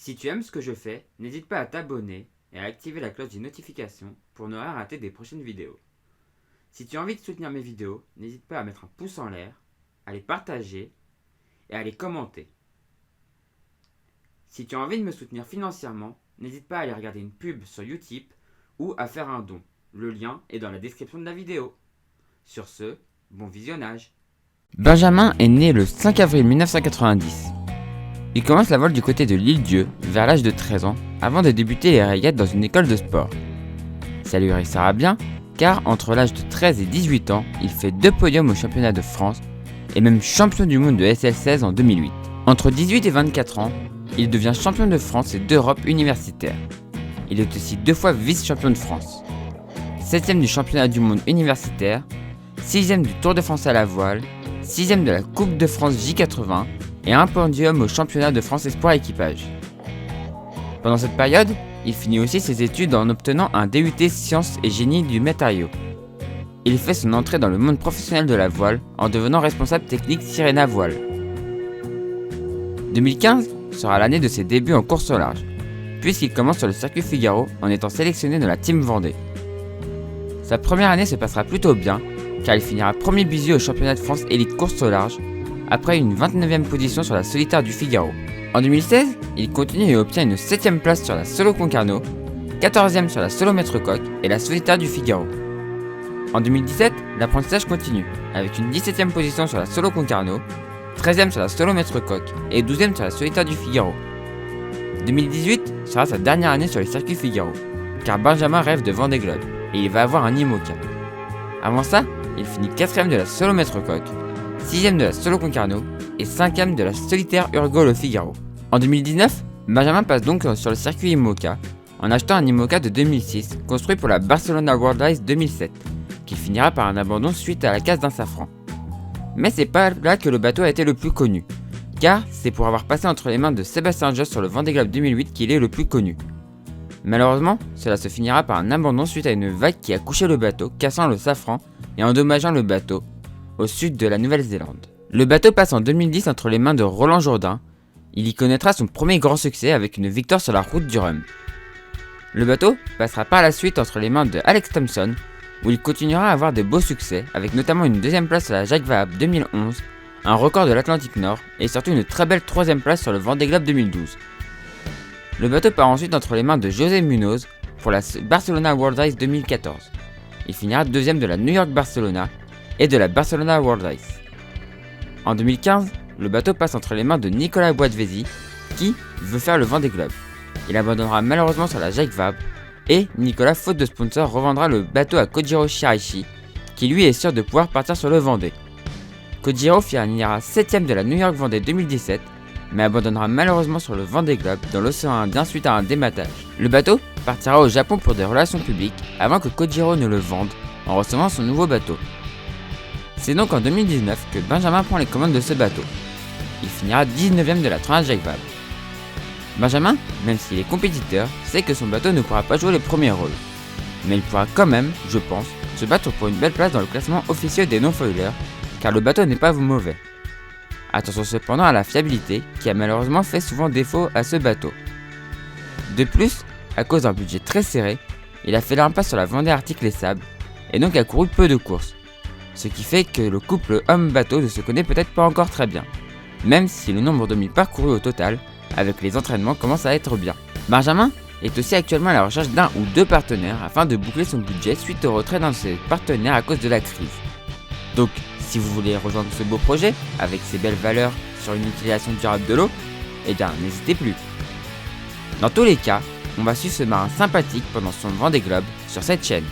Si tu aimes ce que je fais, n'hésite pas à t'abonner et à activer la cloche des notifications pour ne rien rater des prochaines vidéos. Si tu as envie de soutenir mes vidéos, n'hésite pas à mettre un pouce en l'air, à les partager et à les commenter. Si tu as envie de me soutenir financièrement, n'hésite pas à aller regarder une pub sur Utip ou à faire un don. Le lien est dans la description de la vidéo. Sur ce, bon visionnage. Benjamin est né le 5 avril 1990. Il commence la voile du côté de l'Île-Dieu vers l'âge de 13 ans avant de débuter les rayettes dans une école de sport. Ça lui réussira bien car entre l'âge de 13 et 18 ans, il fait 2 podiums au championnat de France et même champion du monde de SL16 en 2008. Entre 18 et 24 ans, il devient champion de France et d'Europe universitaire. Il est aussi 2 fois vice-champion de France. 7ème du championnat du monde universitaire, 6ème du Tour de France à la voile, 6ème de la Coupe de France J80 et un podium au championnat de France Espoir équipage. Pendant cette période, il finit aussi ses études en obtenant un DUT Sciences et Génie du matériau. Il fait son entrée dans le monde professionnel de la voile en devenant responsable technique Sirena Voile. 2015 sera l'année de ses débuts en course au large, puisqu'il commence sur le circuit Figaro en étant sélectionné dans la Team Vendée. Sa première année se passera plutôt bien, car il finira premier busier au championnat de France élite course au large, après une 29e position sur la solitaire du Figaro. En 2016, il continue et obtient une 7e place sur la Solo Concarneau, 14e sur la Solo Maître Coq et la solitaire du Figaro. En 2017, l'apprentissage continue, avec une 17e position sur la Solo Concarneau, 13e sur la Solo Maître Coq et 12e sur la solitaire du Figaro. 2018 sera sa dernière année sur les circuits Figaro, car Benjamin rêve de Vendée Globe et il va avoir un IMOCA. Avant ça, il finit 4e de la Solo Maître Coq, 6ème de la Solo Concarneau et 5ème de la solitaire Urgo Le Figaro. En 2019, Benjamin passe donc sur le circuit IMOCA en achetant un IMOCA de 2006 construit pour la Barcelona World Race 2007, qui finira par un abandon suite à la casse d'un safran. Mais c'est pas là que le bateau a été le plus connu, car c'est pour avoir passé entre les mains de Sébastien Josse sur le Vendée Globe 2008 qu'il est le plus connu. Malheureusement, cela se finira par un abandon suite à une vague qui a couché le bateau, cassant le safran et endommageant le bateau au sud de la Nouvelle-Zélande. Le bateau passe en 2010 entre les mains de Roland Jourdain. Il y connaîtra son premier grand succès avec une victoire sur la route du Rhum. Le bateau passera par la suite entre les mains de Alex Thompson, où il continuera à avoir de beaux succès, avec notamment une 2ème place sur la Jacques Vabre 2011, un record de l'Atlantique Nord et surtout une très belle 3ème place sur le Vendée Globe 2012. Le bateau part ensuite entre les mains de José Munoz pour la Barcelona World Race 2014. Il finira 2ème de la New York Barcelona et de la Barcelona World Race. En 2015, le bateau passe entre les mains de Nicolas Boitvézy qui veut faire le Vendée Globe. Il abandonnera malheureusement sur la Jacques Vabre et Nicolas, faute de sponsor, revendra le bateau à Kojiro Shiraishi qui lui est sûr de pouvoir partir sur le Vendée. Kojiro finira 7ème de la New York Vendée 2017 mais abandonnera malheureusement sur le Vendée Globe dans l'océan Indien suite à un dématage. Le bateau partira au Japon pour des relations publiques avant que Kojiro ne le vende en recevant son nouveau bateau. C'est donc en 2019 que Benjamin prend les commandes de ce bateau. Il finira 19ème de la Tournage Jacques Vabre. Benjamin, même s'il est compétiteur, sait que son bateau ne pourra pas jouer le premier rôle. Mais il pourra quand même, je pense, se battre pour une belle place dans le classement officiel des non-foilers, car le bateau n'est pas mauvais. Attention cependant à la fiabilité, qui a malheureusement fait souvent défaut à ce bateau. De plus, à cause d'un budget très serré, il a fait l'impasse sur la Vendée Arctique Les Sables, et donc a couru peu de courses. Ce qui fait que le couple homme-bateau ne se connaît peut-être pas encore très bien, même si le nombre de milles parcourus au total, avec les entraînements, commence à être bien. Benjamin est aussi actuellement à la recherche d'un ou 2 partenaires afin de boucler son budget suite au retrait d'un de ses partenaires à cause de la crise. Donc, si vous voulez rejoindre ce beau projet, avec ses belles valeurs sur une utilisation durable de l'eau, eh bien n'hésitez plus. Dans tous les cas, on va suivre ce marin sympathique pendant son Vendée Globe sur cette chaîne.